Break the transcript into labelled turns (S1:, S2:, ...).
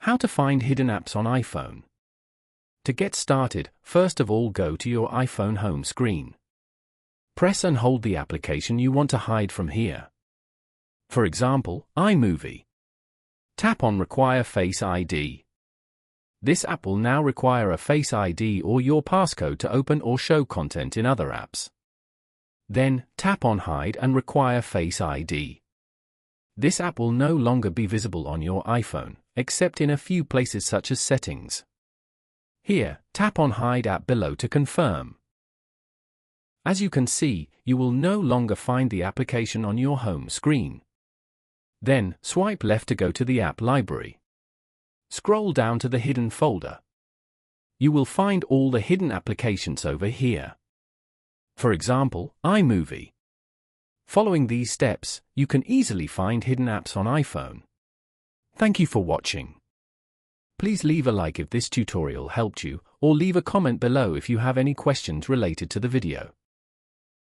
S1: How to find hidden apps on iPhone. To get started, first of all go to your iPhone home screen. Press and hold the application you want to hide from here. For example, iMovie. Tap on Require Face ID. This app will now require a Face ID or your passcode to open or show content in other apps. Then, tap on Hide and Require Face ID. This app will no longer be visible on your iPhone, except in a few places such as Settings. Here, tap on Hide App below to confirm. As you can see, you will no longer find the application on your home screen. Then, swipe left to go to the app library. Scroll down to the hidden folder. You will find all the hidden applications over here. For example, iMovie. Following these steps, you can easily find hidden apps on iPhone. Thank you for watching. Please leave a like if this tutorial helped you, or leave a comment below if you have any questions related to the video.